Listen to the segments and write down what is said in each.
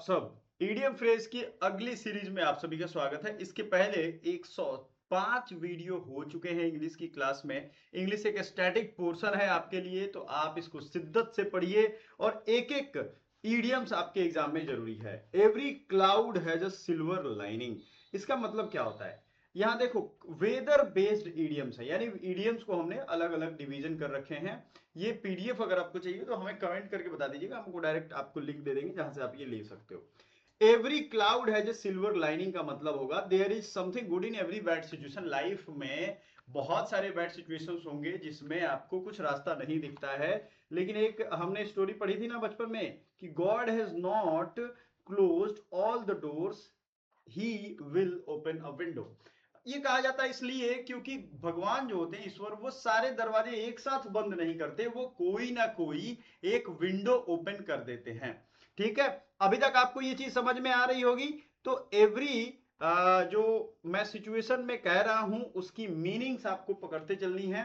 सब EDM phrase की अगली सीरीज में आप सभी का स्वागत है। इसके पहले 105 वीडियो हो चुके हैं इंग्लिश की क्लास में। इंग्लिश एक स्टैटिक पोर्शन है आपके लिए, तो आप इसको शिद्दत से पढ़िए और एक एक ईडियम्स आपके एग्जाम में जरूरी है। Every cloud has a silver lining, इसका मतलब क्या होता है? यहाँ देखो, वेदर बेस्ड ईडियम्स है, यानी ईडियम्स को हमने अलग अलग डिवीजन कर रखे हैं। ये पीडीएफ अगर आपको चाहिए तो हमें कमेंट करके बता दीजिएगा, हमको डायरेक्ट आपको लिंक दे देंगे जहां से आप ये ले सकते हो। Every cloud has a silver lining का मतलब होगा there is something good in every bad situation. Life में बहुत सारे बैड सिचुएशंस होंगे जिसमें आपको कुछ रास्ता नहीं दिखता है, लेकिन एक हमने स्टोरी पढ़ी थी ना बचपन में कि God has not closed all the doors, he will open a window. ये कहा जाता है इसलिए क्योंकि भगवान जो होते हैं, ईश्वर, वो सारे दरवाजे एक साथ बंद नहीं करते, वो कोई ना कोई एक विंडो ओपन कर देते हैं। ठीक है, अभी तक आपको ये चीज समझ में आ रही होगी। तो एवरी जो मैं सिचुएशन में कह रहा हूं उसकी मीनिंग्स आपको पकड़ते चलनी है।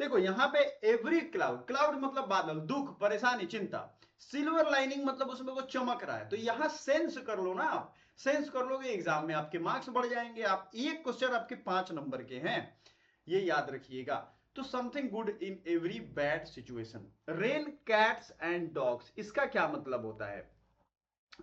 देखो यहाँ पे एवरी क्लाउड, क्लाउड मतलब बादल, दुख, परेशानी, चिंता। सिल्वर लाइनिंग मतलब उसमें वो चमक रहा है, तो यहां सेंस कर लो ना आप। सेंस कर लोगे, एग्जाम में आपके मार्क्स बढ़ जाएंगे। आप एक क्वेश्चन आपके 5 नंबर के हैं, ये याद रखिएगा। तो something good in every bad situation. Rain cats and dogs, इसका क्या मतलब होता है?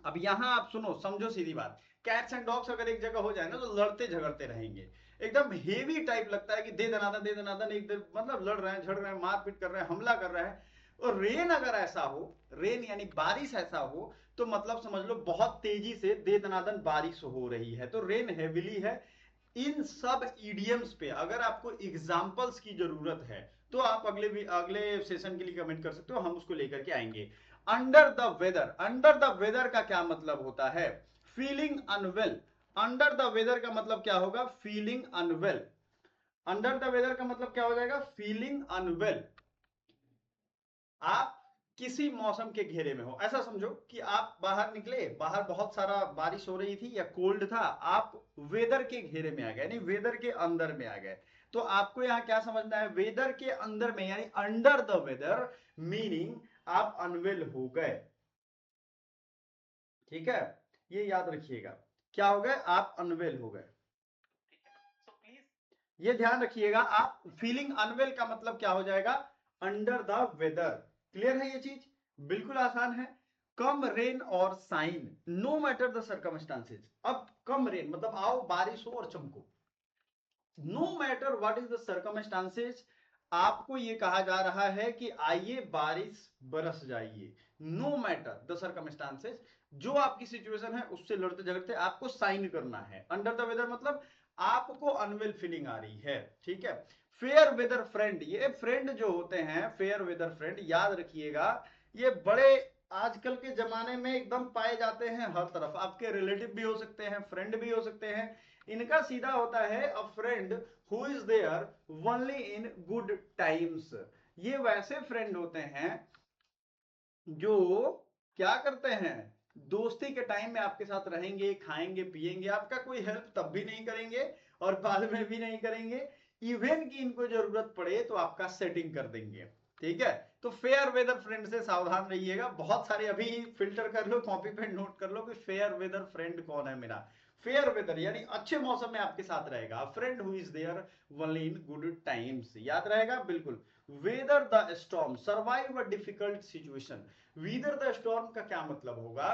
अब यहां आप सुनो, समझो सीधी बात। कैट्स एंड डॉग्स अगर एक जगह हो जाए ना तो लड़ते झगड़ते रहेंगे, एकदम हेवी टाइप लगता है कि दे दनादन दे दनादन, एक मतलब लड़ रहे हैं, झड़ रहे हैं, मारपीट कर रहे हैं, हमला कर रहे हैं। और रेन अगर ऐसा हो, रेन यानी बारिश ऐसा हो, तो मतलब समझ लो बहुत तेजी से दे दनादन बारिश हो रही है। तो रेन हेविली है। इन सब ईडियम्स पे अगर आपको एग्जांपल्स की जरूरत है तो आप अगले सेशन के लिए कमेंट कर सकते हो, हम उसको लेकर के आएंगे। Under the weather, under the weather का क्या मतलब होता है? Feeling unwell. Under the weather का मतलब क्या होगा? Feeling unwell. Under the weather का मतलब क्या हो जाएगा? Feeling unwell. आप किसी मौसम के घेरे में हो, ऐसा समझो कि आप बाहर निकले, बाहर बहुत सारा बारिश हो रही थी या कोल्ड था, आप वेदर के घेरे में आ गए, नहीं वेदर के अंदर में आ गए। तो आपको यहां क्या समझना है? वेदर के अंदर में यानी अंडर द वेदर, मीनिंग आप अनवेल हो गए। ठीक है, ये याद रखिएगा। क्या हो गए? आप अनवेल हो गए। ये ध्यान रखिएगा, आप फीलिंग अनवेल का मतलब क्या हो जाएगा? Under the weather. क्लियर है ये चीज? बिल्कुल आसान है। Come rain or shine, no matter the circumstances. अब कम रेन मतलब आओ, बारिश हो और चमको। No matter what is the circumstances, आपको ये कहा जा रहा है कि आइए बारिश बरस जाइए। नो मैटर द सर्कमस्टांसेस, जो आपकी सिचुएशन है उससे लड़ते झगड़ते आपको साइन करना है। अंडर द वेदर मतलब आपको अनवेल फीलिंग आ रही है। ठीक है। फेयर वेदर फ्रेंड, ये फ्रेंड जो होते हैं, फेयर वेदर फ्रेंड, याद रखिएगा, ये बड़े आजकल के जमाने में एकदम पाए जाते हैं हर तरफ। आपके रिलेटिव भी हो सकते हैं, फ्रेंड भी हो सकते हैं। इनका सीधा होता है a friend who is there only in good times. ये वैसे फ्रेंड होते हैं जो क्या करते हैं? दोस्ती के टाइम में आपके साथ रहेंगे, खाएंगे पिएंगे, आपका कोई हेल्प तब भी नहीं करेंगे और बाद में भी नहीं करेंगे। इवन की इनको जरूरत पड़े तो आपका सेटिंग कर देंगे। ठीक है, तो फेयर वेदर फ्रेंड से सावधान रहिएगा। बहुत सारे अभी फिल्टर कर लो, कॉपी पे नोट कर लो कि फेयर वेदर फ्रेंड कौन है मेरा। फेयर वेदर यानी अच्छे मौसम में आपके साथ रहेगा। Friend who is there only in good times, याद रहेगा बिल्कुल। Weather the storm, survive a difficult situation. Weather the storm का क्या मतलब होगा?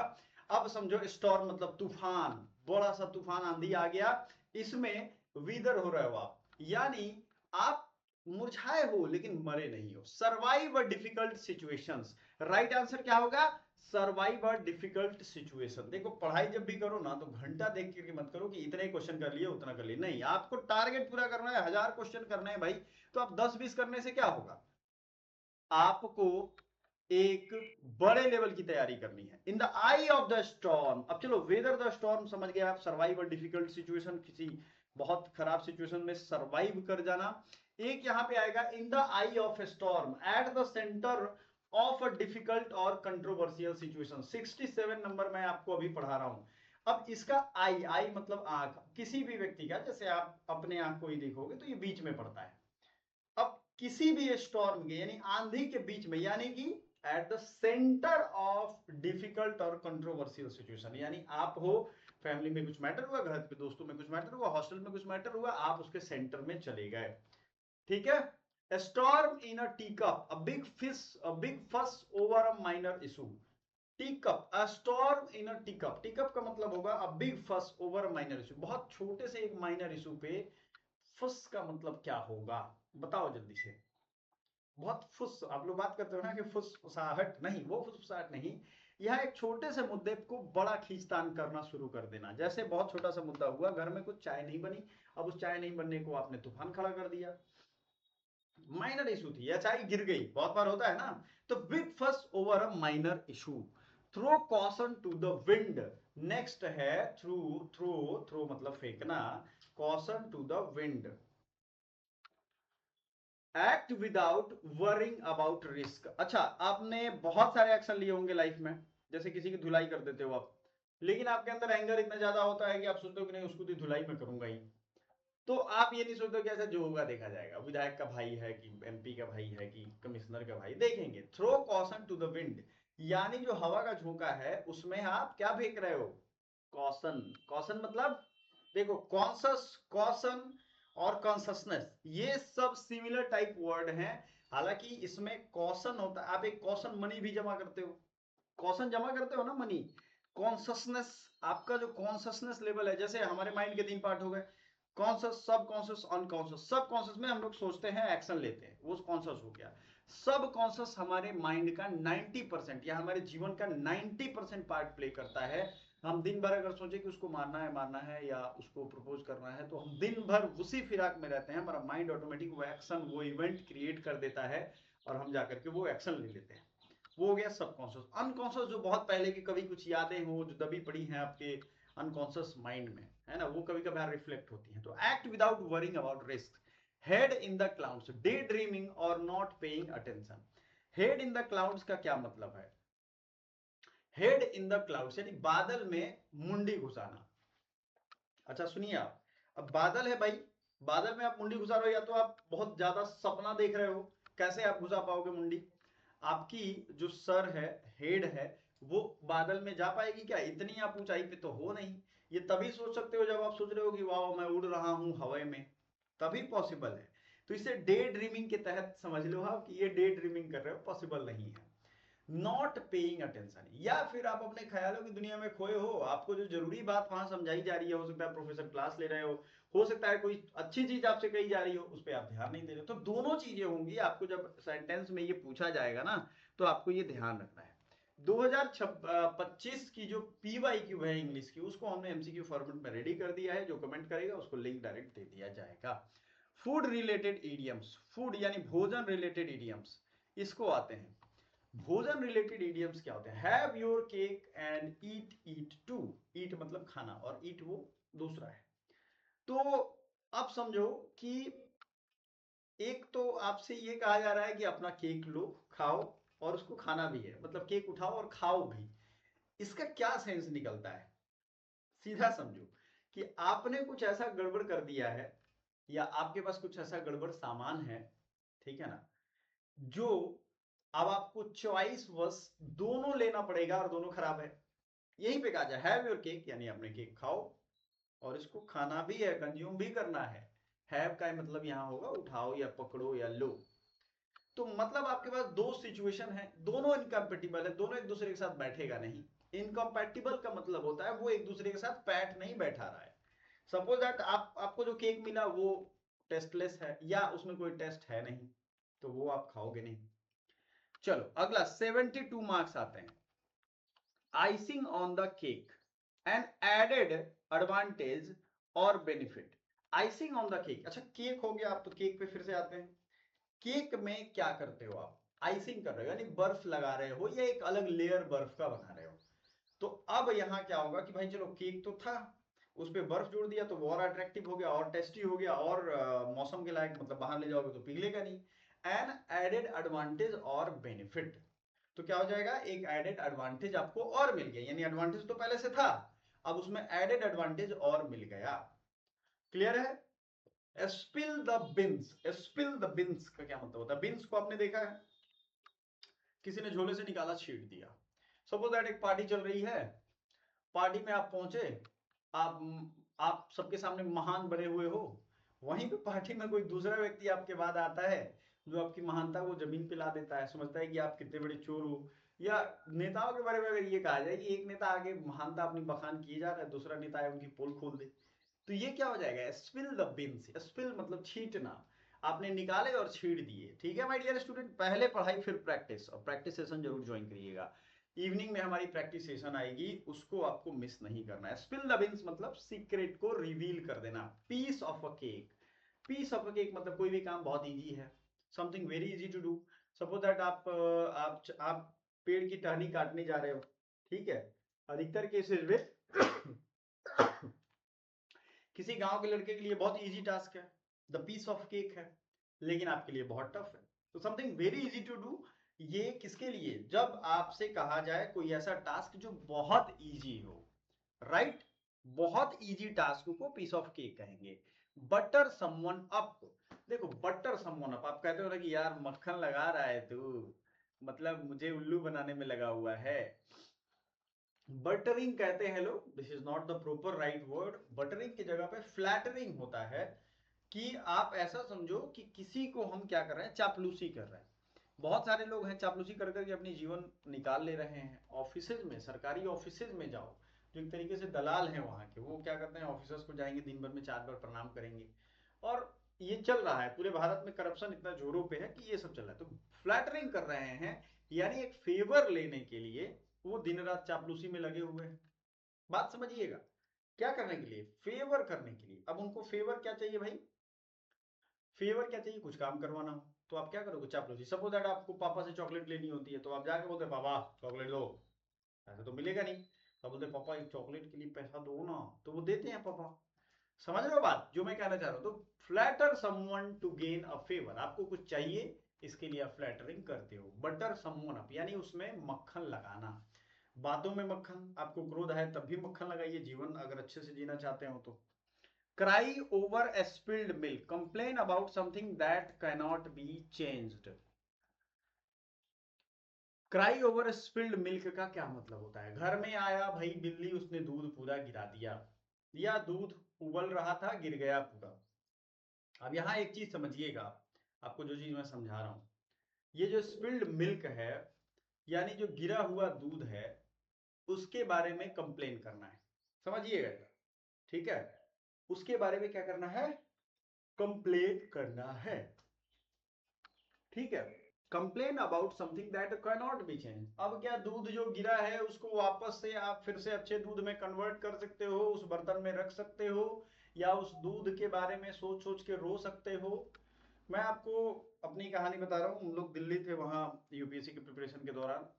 अब समझो, स्टॉर्म मतलब तूफान, बड़ा सा तूफान आंधी आ गया, इसमें वीदर हो रहे हो आप, यानी आप मुरझाए हो लेकिन मरे नहीं हो। Survive a difficult situations, right answer क्या होगा? Survive a difficult situation. देखो, पढ़ाई जब भी करो ना तो घंटा देख के मत करो कि इतने क्वेश्चन कर लिए उतना कर लिए, नहीं, आपको टारगेट पूरा करना है, 1000 क्वेश्चन करना है भाई। तो आप 10-20 करने से क्या होगा? आपको एक बड़े लेवल की तैयारी करनी है। In the I of the storm, अब चलो वेदर द स्टॉर्म समझ गए आप, सर्वाइव डिफिकल्ट सिचुएशन, किसी बहुत खराब सिचुएशन में सर्वाइव कर जाना। एक यहां पे आएगा in the I of storm, at the centre of a difficult और कंट्रोवर्शियल सिचुएशन। 67 नंबर मैं आपको अभी पढ़ा रहा हूं। अब इसका आई, आई मतलब आंख, किसी भी व्यक्ति का, जैसे आप अपने आंख को ही देखोगे तो ये बीच में पड़ता है। अब किसी भी स्टॉर्म के यानी आंधी के बीच में, यानी कि at the centre of difficult और कंट्रोवर्शियल सिचुएशन, यानी आप हो, फैमिली में कुछ मैटर हुआ, घर पे दोस्तों में कुछ मैटर हुआ, हॉस्टल में कुछ मैटर हुआ, आप उसके सेंटर में चले गए, ठीक है। A storm in a teacup, a big fuss over a minor issue. Teacup, a storm in a teacup. Teacup का मतलब होगा a big fuss over a minor issue. बहुत छोटे से एक minor issue पे fuss का मतलब क्या होगा, बताओ जल्दी से। बहुत फुस, आप लोग बात करते हो ना कि फुसफुसाहट, नहीं, वो फुसफुसाहट नहीं, यह एक छोटे से मुद्दे को बड़ा खींचतान करना शुरू कर देना। जैसे बहुत छोटा सा मुद्दा हुआ, घर में कुछ चाय नहीं बनी, अब उस चाय नहीं बनने को आपने तूफान खड़ा कर दिया, माइनर इशू थी, या चाय गिर गई, बहुत बार होता है ना। तो big fuss over a minor issue, throw caution to the wind. Next है थ्रू, थ्रो, थ्रो मतलब फेंकना, caution to the wind. Act without worrying about risk. अच्छा, आपने बहुत सारे एक्शन लिए होंगे लाइफ में, जैसे किसी की धुलाई कर देते हो आप, लेकिन आपके अंदर एंगर इतना ज्यादा होता है कि आप सोचते हो कि नहीं, उसको तो धुलाई में करूंगा ही। तो आप ये नहीं सोचते कि ऐसा जो होगा देखा जाएगा, विधायक का भाई है कि एमपी का भाई है कि कमिश्नर का भाई, देखेंगे। Throw caution to the wind, यानी जो हवा का झोंका है उसमें आप क्या फेंक रहे हो, कॉशन। कॉशन मतलब देखो, कॉन्शस, कॉशन और कॉन्शसनेस, ये सब सिमिलर टाइप वर्ड हैं। हालांकि इसमें कॉशन होता है, आप एक कॉशन मनी भी जमा करते हो, कॉशन जमा करते हो ना मनी। कॉन्शसनेस, आपका जो कॉन्शसनेस लेवल है, जैसे हमारे माइंड के 3 पार्ट हो गए, कॉन्शियस, सब कॉन्शियस, अनकॉन्शियस। सब कॉन्शियस में हम लोग सोचते हैं, एक्शन लेते हैं, वो कॉन्शियस हो गया। सब कॉन्शियस हमारे माइंड का 90% या हमारे जीवन का 90% पार्ट प्ले करता है। हम दिन भर अगर सोचे कि उसको मारना है या उसको प्रपोज करना है, तो हम दिन भर उसी फिराक में रहते हैं, हमारा माइंड ऑटोमेटिक वो एक्शन, वो इवेंट क्रिएट कर देता है और हम जाकर के वो एक्शन ले लेते हैं। वो हो गया सबकॉन्शियस। अनकॉन्शियस जो बहुत पहले की कभी कुछ यादें हो जो दबी पड़ी हैं आपके अनकॉन्शियस माइंड में, है ना, वो कभी कभार रिफ्लेक्ट होती हैं। तो act without worrying about risk, head in the clouds, day dreaming और not paying attention. Head in the clouds का क्या मतलब है, हेड इन द क्लाउड्स यानी बादल में मुंडी घुसाना। अच्छा सुनिए आप, अब बादल है भाई, बादल में आप मुंडी घुसा रहे हो, या तो आप बहुत ज्यादा सपना देख रहे हो, कैसे आप घुसा पाओगे मुंडी, आपकी जो सर है, हेड है, वो बादल में जा पाएगी क्या, इतनी आप ऊंचाई पे तो हो नहीं। ये तभी सोच सकते हो जब आप सोच रहे हो कि वाह मैं उड़ रहा हूं हवा में, तभी पॉसिबल है। तो इसे डे ड्रीमिंग के तहत समझ लो आप कि ये डे ड्रीमिंग कर रहे हो, पॉसिबल नहीं है। नॉट पेइंग अटेंशन, या फिर आप अपने ख्यालों की दुनिया में खोए हो, आपको जो जरूरी बात वहां समझाई जा रही है, हो सकता है प्रोफेसर क्लास ले रहे हो सकता है कोई अच्छी चीज आपसे कही जा रही हो, उस पर आप ध्यान नहीं दे रहे हो। तो दोनों चीजें होंगी, आपको जब सेंटेंस में ये पूछा जाएगा ना, तो आपको ये ध्यान रखना है। 2025 की जो PYQ है इंग्लिश की, उसको हमने MCQ फॉर्मेट में रेडी कर दिया है, जो कमेंट करेगा उसको लिंक डायरेक्ट दे दिया जाएगा। फूड रिलेटेड इडियम्स, फूड यानी भोजन रिलेटेड इडियम्स, इसको आते हैं। भोजन रिलेटेड इडियम्स क्या होते हैं, have your cake and eat it too, eat मतलब खाना और ईट वो दूसरा है। तो अब समझो कि एक तो आपसे ये कहा जा रहा है कि अपना केक लो, खाओ, और उसको खाना भी है, मतलब केक उठाओ और खाओ भी। इसका क्या सेंस निकलता है, सीधा समझो कि आपने कुछ ऐसा गड़बड़ कर दिया है, या आपके पास कुछ ऐसा गड़बड़ सामान है, ठीक है ना, जो अब आपको चॉइस बस दोनों लेना पड़ेगा और दोनों खराब है। यहीं पे कहा जाए हैव योर केक, यानी अपने केक खाओ और इसको खाना भी है, कंज्यूम भी करना है। हैव का मतलब यहां होगा उठाओ या पकड़ो या लो। तो मतलब आपके पास दो सिचुएशन है, दोनों इनकम्पेटिबल है, दोनों एक दूसरे के साथ बैठेगा नहीं। इनकम्पेटिबल का मतलब होता है वो एक दूसरे के साथ पैट नहीं बैठा रहा है। सपोज दैट आपको जो केक मिला वो टेस्टलेस है, या उसमें कोई टेस्ट है नहीं, तो वो आप खाओगे नहीं। चलो अगला 72 मार्क्स आते हैं। Icing on the cake, an added advantage और benefit. Icing on the cake, अच्छा केक हो गया, आप तो केक पे फिर से आते हैं। केक में क्या करते हो आप, आइसिंग कर रहे हो, यानी बर्फ लगा रहे हो या एक अलग लेयर बर्फ का बना रहे हो। तो अब यहां क्या होगा कि भाई चलो केक तो था, उस पर बर्फ जोड़ दिया तो वो और अट्रैक्टिव हो गया और टेस्टी हो गया और मौसम के लायक, मतलब बाहर ले जाओगे तो पिघलेगा नहीं। एन एडेड एडवांटेज और बेनिफिट, तो क्या हो जाएगा, एक एडेड एडवांटेज आपको और मिल गया, यानी एडवांटेज तो पहले से था, अब उसमें एडेड एडवांटेज और मिल गया। क्लियर है। Spill the beans, spill the beans का क्या मतलब होता है, बिन्स को आपने देखा है, किसी ने झोले से निकाला, छीट दिया। सपोज दैट एक पार्टी चल रही है, पार्टी में आप पहुंचे, आप सबके सामने महान बने हुए हो, वहीं पे पार्टी में कोई दूसरा व्यक्ति आपके बाद आता है जो आपकी महानता को जमीन पे ला देता है, समझता है कि आप कितने बड़े चोर हो। या नेताओं के बारे में अगर ये कहा जाए कि एक नेता आगे महानता अपनी बखान किए जा रहा है, दूसरा नेता है उनकी पोल खोल दे, तो ये क्या हो जाएगा, स्पिल द बीन्स। स्पिल मतलब छींटना, आपने निकाले और छींट दिए। ठीक है माय डियर स्टूडेंट, पहले पढ़ाई फिर प्रैक्टिस, और प्रैक्टिस सेशन जरूर ज्वाइन करिएगा। इवनिंग में हमारी प्रैक्टिस सेशन आएगी, उसको आपको मिस नहीं करना है। स्पिल द बीन्स मतलब सीक्रेट को रिवील कर देना। Piece of a cake, piece of a cake मतलब कोई भी काम बहुत इजी है, something very easy to do. Suppose that आप पेड़ की टहनी काटने जा रहे हो, ठीक है, अधिकतर केसेस में किसी गांव के लड़के के लिए बहुत इजी टास्क है, द पीस ऑफ केक है, लेकिन आपके लिए बहुत टफ है। तो something very easy to do, ये किसके लिए, जब आपसे कहा जाए कोई ऐसा टास्क जो बहुत इजी हो, राइट। बहुत इजी टास्क को पीस ऑफ केक कहेंगे। बटर समवन अप, देखो बटर समवन अप, आप कहते हो ना कि यार मक्खन लगा रहा है तू, मतलब मुझे उल्लू बनाने में लगा हुआ है। बटरिंग कहते हैं लोग, this is not the proper right word. Buttering की जगह पे फ्लैटरिंग होता है, कि आप ऐसा समझो कि किसी को हम क्या कर रहे हैं, चापलूसी कर रहे हैं। बहुत सारे लोग हैं चापलूसी कर करके अपनी जीवन निकाल ले रहे हैं। ऑफिसेज में, सरकारी ऑफिसेज में जाओ, जो एक तरीके से दलाल हैं वहां के, वो क्या करते हैं, ऑफिसर्स को जाएंगे, दिन भर में 4 बार प्रणाम करेंगे। और ये चल रहा है पूरे भारत में, करप्शन इतना जोरों पे है कि ये सब चल रहा है। तो फ्लैटरिंग कर रहे हैं, यानी एक फेवर लेने के लिए वो दिन रात चापलूसी में लगे हुए हैं। बात समझिएगा, क्या करने के लिए, फेवर करने के लिए। अब उनको फेवर क्या चाहिए भाई, फेवर क्या चाहिए, कुछ काम करवाना हो, तो आप क्या करोगे, चापलूसी। सपोज दैट आपको पापा से चॉकलेट लेनी होती है, तो आप जाके बोलते पापा चॉकलेट दो, ऐसा तो मिलेगा नहीं, तो बोलते पापा एक चॉकलेट के लिए पैसा दो ना, तो वो देते हैं पापा। समझ रहे हो बात जो मैं कहना चाह रहा हूं। तो flatter someone to gain a favour, आपको कुछ चाहिए, इसके लिए आप फ्लैटरिंग करते हो। बटर समवन अप यानी उसमें मक्खन लगाना, बातों में मक्खन। आपको क्रोध है तब भी मक्खन लगाइए, जीवन अगर अच्छे से जीना चाहते हो तो। Cry over a spilled milk, complain about something that cannot be changed। Cry over spilled milk का क्या मतलब होता है, घर में आया भाई बिल्ली, उसने दूध पूरा गिरा दिया, या दूध उबल रहा था गिर गया पूरा। अब यहाँ एक चीज समझिएगा, आपको जो चीज मैं समझा रहा हूं, ये जो स्पिल्ड मिल्क है, यानी जो गिरा हुआ दूध है, उसके बारे में कंप्लेन करना है, समझिएगा, ठीक है। उसके बारे में क्या करना है, कंप्लेन करना है, ठीक है। Complain about something that can not be change. अब क्या, दूध जो गिरा है उसको वापस से आप फिर से अच्छे दूध में कन्वर्ट कर सकते हो, उस बर्तन में रख सकते हो, या उस दूध के बारे में सोच सोच के रो सकते हो। मैं आपको अपनी कहानी बता रहा हूँ। हम लोग दिल्ली थे, वहां यूपीएससी के प्रिपरेशन के दौरान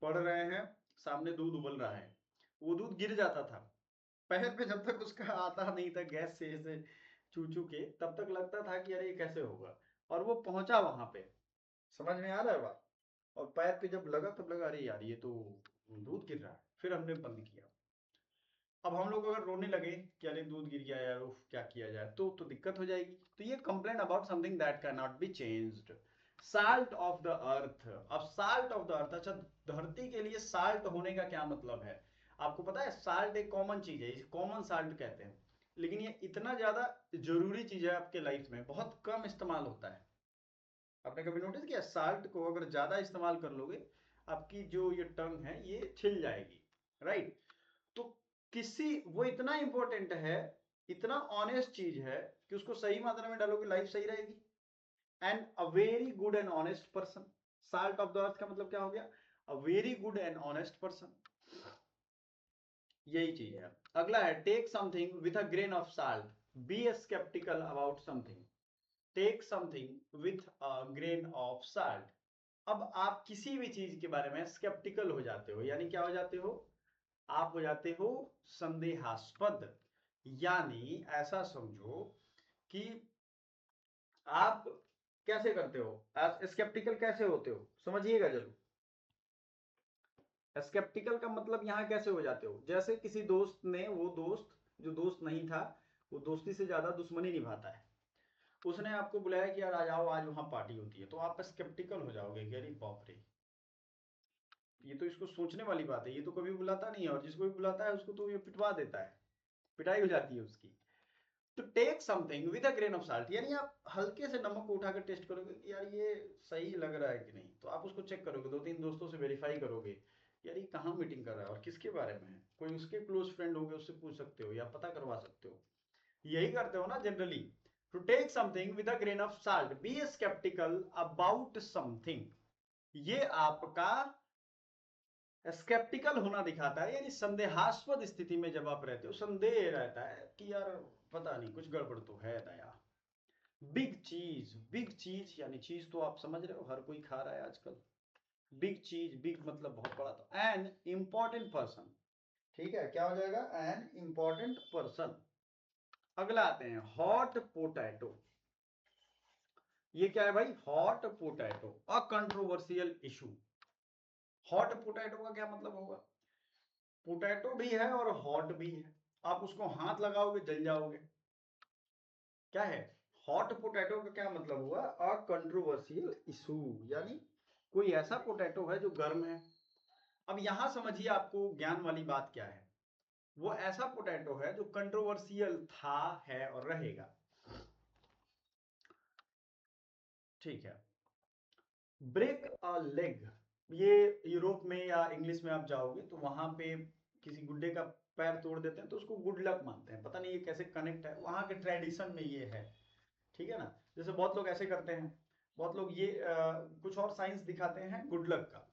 पढ़ रहे हैं, सामने दूध उबल रहा है, वो दूध गिर जाता था पैर पे, जब तक उसका आता नहीं था गैस से ऐसे चू चू के, तब तक लगता था कि अरे ये कैसे होगा। और वो पहुंचा वहां पे, समझ में आ रहा है बात, और पैर पे जब लगा तब लगा अरे यार ये तो दूध गिर रहा है, फिर हमने बंद किया। अब हम लोग अगर रोने लगे कि अरे दूध गिर गया यार, उफ क्या किया जाए, तो दिक्कत हो जाएगी। तो ये complain about something that can not be changed. Salt of the अर्थ, अब साल्ट ऑफ द अर्थ, अच्छा धरती के लिए साल्ट होने का क्या मतलब है, आपको पता है। साल्ट एक कॉमन चीज है, इसे कॉमन साल्ट कहते हैं, लेकिन ये इतना ज्यादा जरूरी चीज है आपके लाइफ में, बहुत कम इस्तेमाल होता है। आपने कभी नोटिस किया, साल्ट को अगर ज्यादा इस्तेमाल कर लोगे, आपकी जो ये टंग है ये छिल जाएगी, राइट। तो किसी, वो इतना इंपॉर्टेंट है, इतना ऑनेस्ट चीज है कि उसको सही मात्रा में डालोगे लाइफ सही रहेगी। And a very good and honest person, salt of the earth का मतलब क्या हो गया, a very good and honest person, यही चीज है। अगला है take something with a grain of salt, be sceptical about something, take something with a grain of salt. अब आप किसी भी चीज के बारे में स्केप्टिकल हो जाते हो, यानी क्या हो जाते हो, आप हो जाते हो संदेहास्पद। यानी ऐसा समझो कि आप कैसे करते हो, आप स्केप्टिकल कैसे होते हो, समझिएगा जरूर। स्केप्टिकल का मतलब यहां कैसे हो जाते हो, जैसे किसी दोस्त ने, वो दोस्त जो दोस्त नहीं था, वो दोस्ती से ज्यादा दुश्मनी निभाता है, उसने आपको बुलाया कि यार आ जाओ, आज वहां पार्टी होती है, तो आप स्केप्टिकल हो जाओगे कि अरे बाप रे, ये तो इसको सोचने वाली बात है, ये तो कभी बुलाता नहीं है, और जिसको भी बुलाता है उसको तो ये पिटवा देता है, पिटाई हो जाती है उसकी। तो take something with a grain of salt, यानी आप हल्के से नमक को उठाकर टेस्ट करोगे कि यार ये सही लग रहा है कि नहीं, तो आप उसको चेक करोगे, 2-3 दोस्तों से वेरीफाई करोगे यार ये कहाँ मीटिंग कर रहा है और किसके बारे में है, कोई उसके क्लोज फ्रेंड होंगे उससे पूछ सकते हो या पता करवा सकते हो, यही करते हो ना generally. To take something with a grain of salt, be sceptical about something, ये आपका स्केप्टिकल होना दिखाता है, यानी संदेहास्पद स्थिति में जब आप रहते हो, संदेह रहता है कि यार पता नहीं कुछ गड़बड़ तो है दया। बिग चीज यानी चीज तो आप समझ रहे हो, हर कोई खा रहा है आजकल। बिग चीज, बिग मतलब बहुत बड़ा, तो एन इंपॉर्टेंट पर्सन, ठीक है, क्या हो जाएगा, एन इंपॉर्टेंट पर्सन। अगला आते हैं हॉट पोटैटो, ये क्या है भाई, हॉट पोटैटो, अ कंट्रोवर्शियल इशू। हॉट पोटैटो का क्या मतलब होगा, पोटैटो भी है और हॉट भी है, आप उसको हाथ लगाओगे जल जाओगे, क्या है, हॉट पोटैटो का क्या मतलब हुआ, अ कंट्रोवर्शियल इशू, यानी कोई ऐसा पोटैटो है जो गर्म है। अब यहां समझिए आपको ज्ञान वाली बात क्या है, वो ऐसा पोटैटो है जो कंट्रोवर्शियल था, है और रहेगा, ठीक है। ब्रेक अ लेग, ये यूरोप में या इंग्लिश में आप जाओगे तो वहां पे किसी गुड्डे का पैर तोड़ देते हैं तो उसको गुड लक मानते हैं, पता नहीं ये कैसे कनेक्ट है, वहां के ट्रेडिशन में ये है, ठीक है ना। जैसे बहुत लोग ऐसे करते हैं, बहुत लोग ये कुछ और साइंस दिखाते हैं गुड लक का,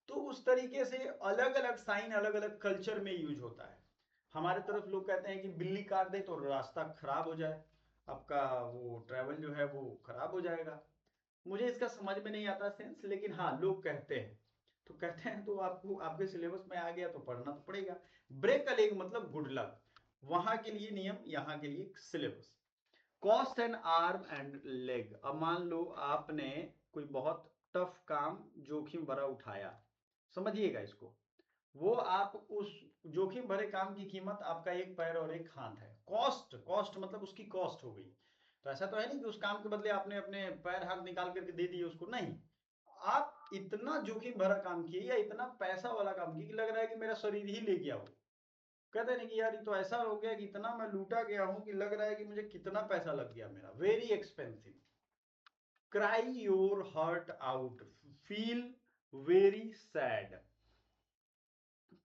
तो उस तरीके से अलग अलग साइन अलग अलग कल्चर में यूज होता है। हमारे तरफ लोग कहते हैं कि बिल्ली काट दे तो रास्ता खराब हो जाए, आपका वो ट्रैवल जो है वो खराब हो जाएगा। मुझे इसका समझ में नहीं आता सेंस, लेकिन हाँ लोग कहते हैं, तो कहते हैं तो आपको आपके सिलेबस में आ गया तो पढ़ना तो पड़ेगा। ब्रेक अ लेग मतलब गुड लक, वहां के लिए नियम, यहाँ के लिए syllabus. Cost N arm and leg, अब मान लो आपने कोई बहुत टफ काम जोखिम भरा उठाया, समझिएगा इसको, वो आप उस जोखिम भरे काम की कीमत आपका एक पैर और एक हाथ है, कॉस्ट, कॉस्ट मतलब उसकी कॉस्ट हो गई, तो ऐसा तो है नहीं कि उस काम के बदले आपने अपने पैर हाथ निकाल करके दे दिए उसको, नहीं, आप इतना जोखिम भरा काम किए या इतना पैसा वाला काम किया कि लग रहा है कि मेरा शरीर ही ले गया हो, कहते नहीं कि यार ये तो ऐसा हो गया कि इतना मैं लूटा गया हूं कि लग रहा है कि मुझे कितना पैसा लग गया मेरा, very expensive. Cry your heart out, feel very sad,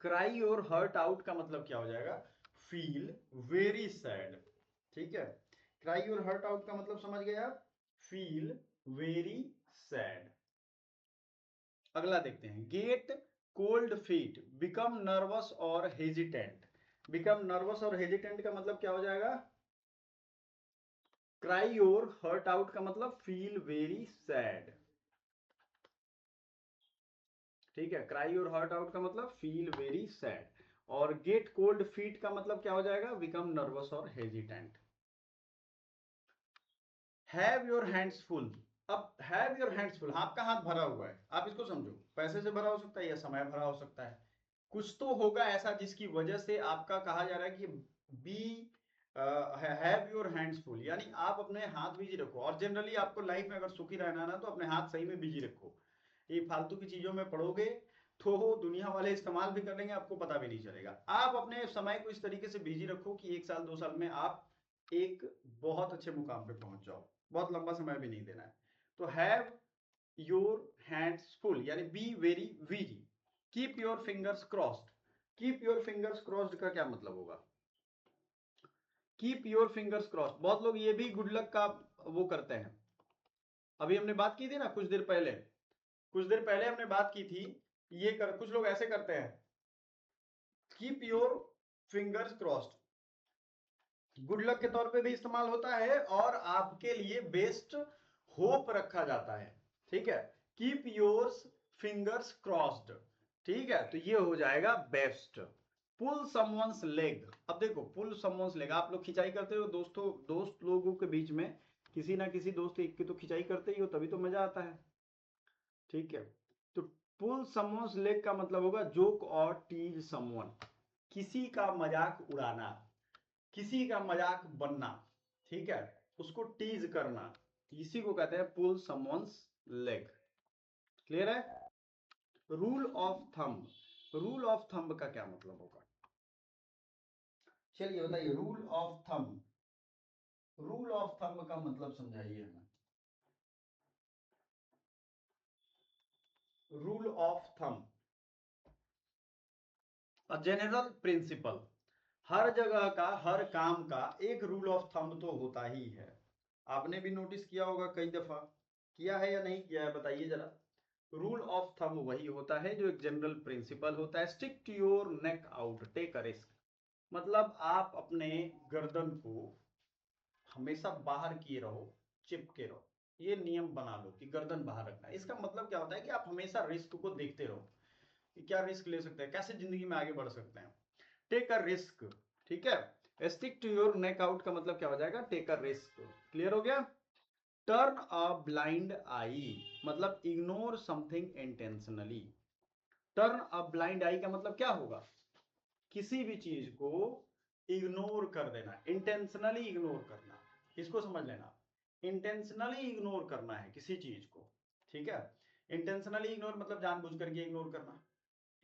cry your heart out का मतलब क्या हो जाएगा, फील वेरी सैड, ठीक है। क्राई योर हर्ट आउट का मतलब समझ गए आप, फील वेरी सैड। अगला देखते हैं, gate cold feet, become nervous और हेजिटेंट, बिकम नर्वस और हेजिटेंट का मतलब क्या हो जाएगा, क्राई योर हर्ट आउट का मतलब फील वेरी सैड, ठीक है, क्राई योर हर्ट आउट का मतलब फील वेरी सैड, और गेट कोल्ड फीट का मतलब क्या हो जाएगा, बिकम नर्वस और hesitant. Have your hands full, अब हैव योर हैंड्स फुल, आपका हाथ भरा हुआ है, आप इसको समझो, पैसे से भरा हो सकता है या समय भरा हो सकता है, कुछ तो होगा ऐसा जिसकी वजह से आपका कहा जा रहा है कि be have your hands full, यानी आप अपने हाथ बिजी रखो, और जनरली आपको लाइफ में अगर सुखी रहना ना तो अपने हाथ सही में बिजी रखो, ये फालतू की चीजों में पड़ोगे तो दुनिया वाले इस्तेमाल भी कर लेंगे, आपको पता भी नहीं चलेगा। आप अपने समय को इस तरीके से बिजी रखो कि 1 साल 2 साल में आप एक बहुत अच्छे मुकाम पे पहुंच जाओ, बहुत लंबा समय भी नहीं देना है। तो हैव योर हैंड्स फुल यानी be very busy, keep your fingers crossed, keep your fingers crossed का क्या मतलब होगा, कीप योर फिंगर्स क्रॉस्ड, बहुत लोग ये भी गुड लक का वो करते हैं, अभी हमने बात की थी ना कुछ देर पहले हमने बात की थी, ये कर कुछ लोग ऐसे करते हैं, keep your fingers crossed good luck के तौर पे भी इस्तेमाल होता है और आपके लिए बेस्ट होप रखा जाता है, ठीक है, कीप योर्स फिंगर्स क्रॉस्ड, ठीक है, तो ये हो जाएगा बेस्ट। पुल समवंस लेग, अब देखो पुल समवंस लेग, आप लोग खिंचाई करते हो दोस्तों, दोस्त लोगों के बीच में किसी ना किसी दोस्त एक की तो खिंचाई करते ही हो, तभी तो मजा आता है, ठीक है। तो पुल समवंस लेग का मतलब होगा जोक और टीज समवन, किसी का मजाक उड़ाना, किसी का मजाक बनना, ठीक है, उसको टीज करना, इसी को कहते हैं पुल समवंस लेग, क्लियर है। Rule of thumb, rule of thumb का क्या मतलब होगा? चलिए बताइए, rule of thumb, rule of thumb का मतलब समझाइए हमें। Rule of thumb, general principle, हर जगह का, हर काम का एक रूल ऑफ थंब तो होता ही है। आपने भी नोटिस किया होगा, कई दफा किया है या नहीं किया है, बताइए जरा। रूल ऑफ थंब वही होता है जो एक जनरल प्रिंसिपल होता है। Stick to your neck out, take a risk, मतलब आप अपने गर्दन को हमेशा बाहर किए रहो, चिपके रहो, ये नियम बना लो कि गर्दन बाहर रखना है। इसका मतलब क्या होता है कि आप हमेशा रिस्क को देखते रहो कि क्या रिस्क ले सकते हैं, कैसे जिंदगी में आगे बढ़ सकते हैं। टेक अ रिस्क, ठीक है। Stick to your neck out का मतलब क्या हो जाएगा? Take a risk. क्लियर हो गया? टर्न अ ब्लाइंड आई, मतलब ignore something intentionally. Turn a blind eye का मतलब क्या होगा? किसी भी चीज को इग्नोर कर देना, इंटेंशनली इग्नोर करना, इसको समझ लेना। इंटेंशनली इग्नोर करना है किसी चीज को, ठीक है। इंटेंशनली इग्नोर मतलब जानबूझ करके इग्नोर करना,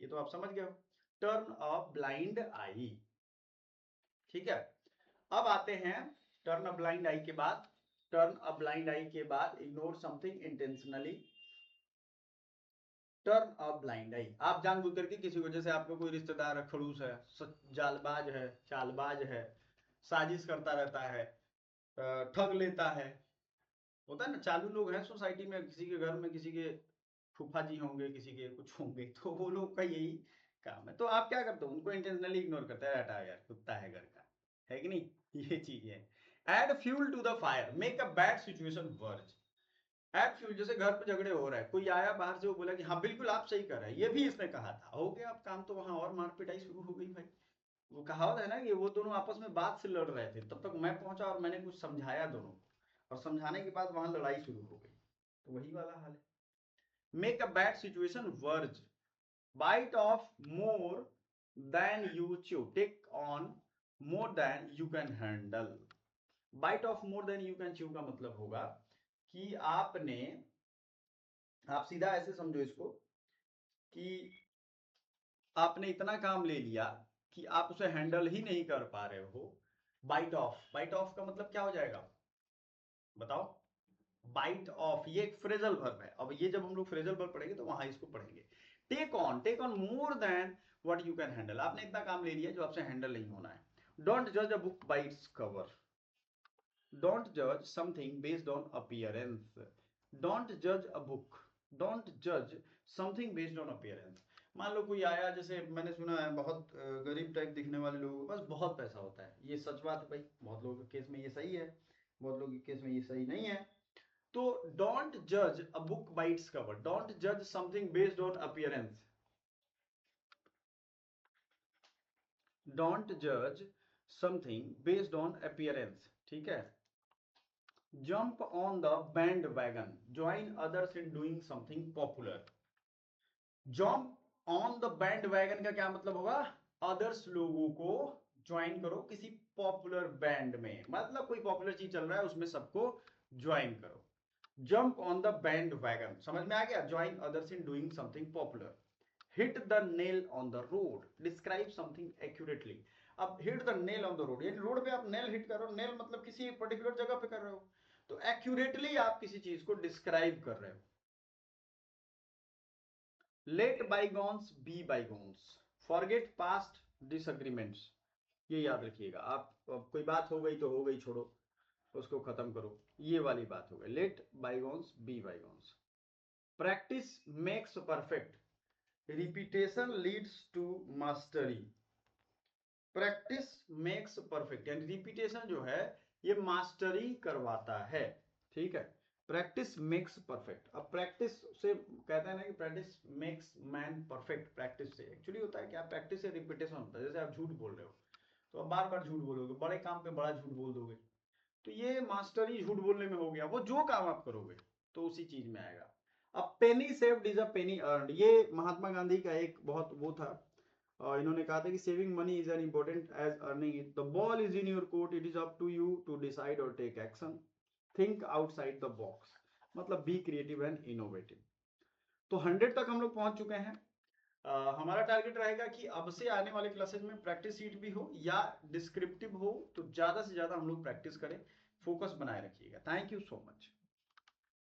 ये तो आप समझ गए हो। टर्न अ ब्लाइंड आई, ठीक है। अब आते हैं टर्न अ ब्लाइंड आई के बाद, टर्न अ ब्लाइंड आई के बाद ignore something intentionally. Turn a blind eye, आप जानबूझ करके किसी को, जैसे आपका कोई रिश्तेदार है, खड़ूस है, जालबाज है, चालबाज है, साजिश करता रहता है, ठग लेता है, होता है ना, चालू लोग हैं सोसाइटी में, किसी के घर में किसी के फूफा जी होंगे, किसी के कुछ होंगे, तो वो लोग का यही काम है। तो आप क्या करते हो? उनको इंटेंशनली इग्नोर करते हैं, हटा यार कुत्ता है घर का, है कि नहीं, ये चीज है। Add fuel to the fire, make a bad situation worse. Add fuel, जैसे घर पे झगड़े हो रहा है, कोई आया बाहर से, वो बोला कि हाँ बिल्कुल आप सही कर रहे हैं, ये भी इसने कहा था, हो गया अब काम, तो वहां और मार पिटाई शुरू हो गई भाई। वो कहावत है ना कि वो दोनों आपस में बात से लड़ रहे थे, तब तक मैं पहुंचा और मैंने कुछ समझाया दोनों को, और समझाने के बाद वहां लड़ाई शुरू हो गई। तो वही वाला हाल है। Make a bad situation worse, bite off more than you chew, take on more than you can handle. Bite off more than you can chew का मतलब होगा कि आपने, आप सीधा ऐसे समझो इसको कि आपने इतना काम ले लिया कि आप उसे हैंडल ही नहीं कर पा रहे हो। बाइट ऑफ, बाइट ऑफ का मतलब क्या हो जाएगा बताओ? बाइट ऑफ, ये एक फ्रेजल वर्ब है। अब ये जब हम लोग फ्रेजल वर्ब पढ़ेंगे तो वहां इसको पढ़ेंगे। Take on more than what you can handle, आपने इतना काम ले लिया जो आपसे हैंडल नहीं होना है। डोंट जज a book by its cover, don't जज something based on appearance. Don't जज अ बुक, डोंट जज समथिंग बेस्ड ऑन अपीयरेंस। मान लो कोई आया, जैसे मैंने सुना है बहुत गरीब टाइप दिखने वाले लोगों के पास बहुत पैसा होता है, ये सच बात है भाई, बहुत लोगों के केस में ये सही है, बहुत लोगों के केस में ये सही नहीं है। तो डोंट जज a book by its cover, don't जज something based on appearance, don't जज समथिंग बेस्ड ऑन अपीयरेंस, ठीक है। Jump on the band wagon, join others in doing something popular. Jump on the band wagon का क्या मतलब होगा? Others लोगों को ज्वाइन करो किसी पॉपुलर बैंड में, मतलब कोई पॉपुलर चीज चल रहा है उसमें सबको ज्वाइन करो। Jump on the bandwagon, समझ में आ गया? Join others in doing something popular. Hit the nail on the road, describe something accurately. अब hit the nail on the road, यानी रोड पे आप नेल हिट कर रहे हो, नेल मतलब किसी पर्टिकुलर जगह पे कर रहे हो, तो एक्यूरेटली आप किसी चीज को डिस्क्राइब कर रहे हो। Let bygones be bygones, forget past disagreements. ये याद रखिएगा आप, अब कोई बात हो गई तो हो गई, छोड़ो उसको खत्म करो, ये वाली बात हो गई। Let bygones be bygones. Practice makes perfect, repetition leads to mastery. Practice makes perfect, यानी रिपीटेशन जो है ये मास्टरी करवाता है, ठीक है। प्रैक्टिस मेक्स परफेक्ट, अब प्रैक्टिस से कहते हैं ना कि practice makes man perfect, practice से एक्चुअली होता है क्या? प्रैक्टिस से रिपीटेशन होता है। जैसे आप झूठ बोल रहे हो तो आप बार बार झूठ बोलोगे, बड़े काम पे बड़ा झूठ बोल दोगे, तो ये मास्टरी झूठ बोलने में हो गया। वो जो काम आप करोगे तो उसी चीज में आएगा। अब penny saved is a penny earned, ये महात्मा गांधी का एक बहुत वो था, और इन्होंने कहा था कि saving money is an important as earning it, the ball is in your court, it is up to you to decide और take action, think outside the box, मतलब बी क्रिएटिव एंड इनोवेटिव। तो 100 तक हम लोग पहुंच चुके हैं। हमारा टारगेट रहेगा कि अब से आने वाले क्लासेज में प्रैक्टिस शीट भी हो या डिस्क्रिप्टिव हो, तो ज्यादा से ज्यादा हम लोग प्रैक्टिस करें, फोकस बनाए रखिएगा। Thank you so much.